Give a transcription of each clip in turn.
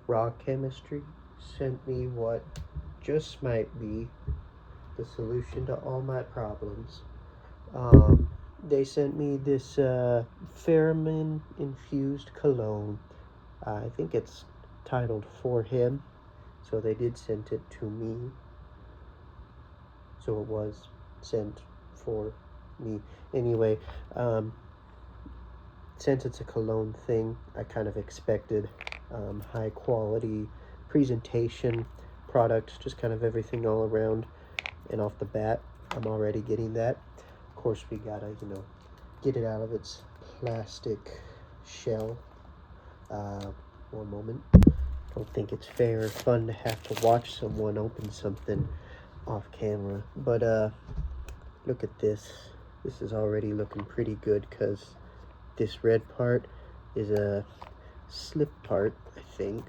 RawChemistry sent me what just might be the solution to all my problems. They sent me this Pheromone Infused Cologne. I think it's titled For Him, so they did send it to me. So it was sent for me. Anyway, since it's a cologne thing, I kind of expected high quality presentation, product, just kind of everything all around. And off the bat, I'm already getting that. Of course, we gotta, get it out of its plastic shell. One moment. Don't think it's fair or fun to have to watch someone open something off camera. But look at this. This is already looking pretty good because this red part is a slip part, I think.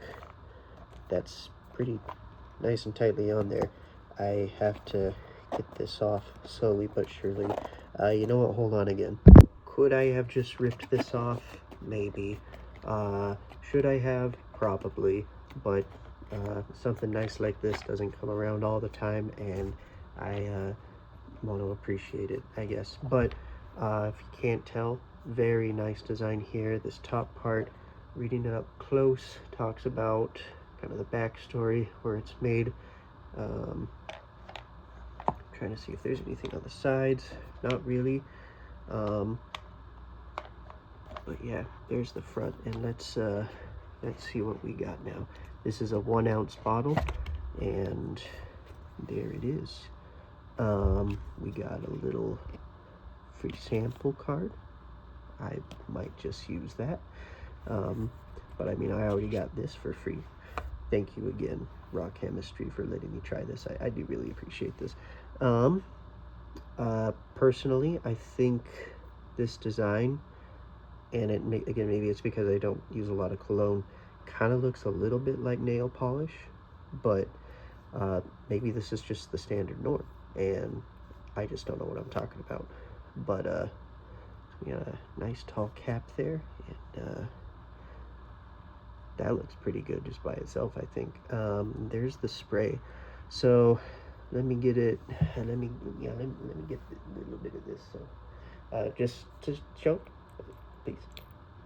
That's pretty nice and tightly on there. I have to get this off slowly but surely. You know what? Hold on again. Could I have just ripped this off? Maybe. Should I have? Probably. But something nice like this doesn't come around all the time, and I want to appreciate it, I guess. But if you can't tell, very nice design here. This top part, reading it up close, talks about kind of the backstory, where it's made. Trying to see if there's anything on the sides. Not really. But yeah, there's the front, and let's see what we got now. This is a 1 ounce bottle, and there it is. We got a little free sample card. I might just use that. But I mean, I already got this for free. Thank you again, RawChemistry, for letting me try this. I do really appreciate this. Personally, I think this design, and again, maybe it's because I don't use a lot of cologne, kind of looks a little bit like nail polish, but maybe this is just the standard norm, and I just don't know what I'm talking about. But we got a nice tall cap there, and that looks pretty good just by itself, I think. There's the spray. So let me get it. Let me get a little bit of this. So just to show, please.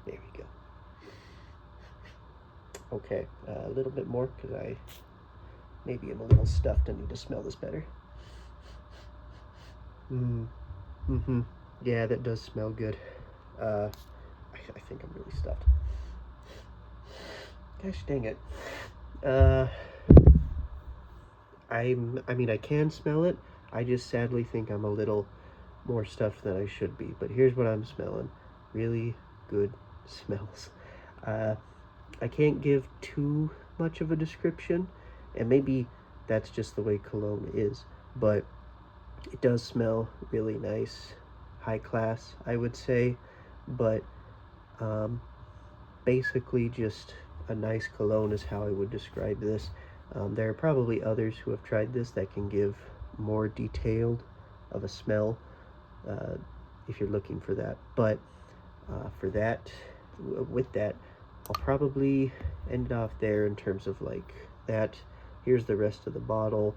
There we go. Okay, a little bit more because maybe I'm a little stuffed. I need to smell this better. Yeah, that does smell good. I think I'm really stuffed. Gosh dang it. I mean, I can smell it. I just sadly think I'm a little more stuffed than I should be. But here's what I'm smelling. Really good smells. I can't give too much of a description, and maybe that's just the way cologne is, but it does smell really nice, high class, I would say, but basically just a nice cologne is how I would describe this. There are probably others who have tried this that can give more detailed of a smell if you're looking for that, but with that, I'll probably end it off there in terms of like that. Here's the rest of the bottle,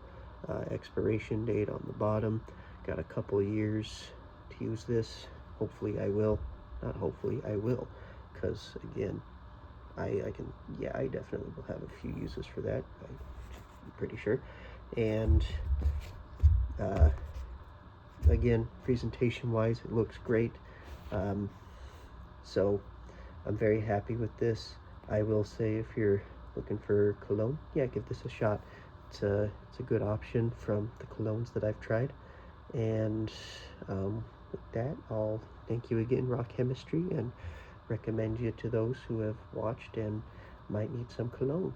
expiration date on the bottom. Got a couple years to use this. Hopefully I will. Not hopefully, I will. Because again, I definitely will have a few uses for that. I'm pretty sure. And again, presentation wise, it looks great. So I'm very happy with this. I will say, if you're looking for cologne, yeah, give this a shot. It's a good option from the colognes that I've tried. And with that, I'll thank you again, RawChemistry, and recommend you to those who have watched and might need some cologne.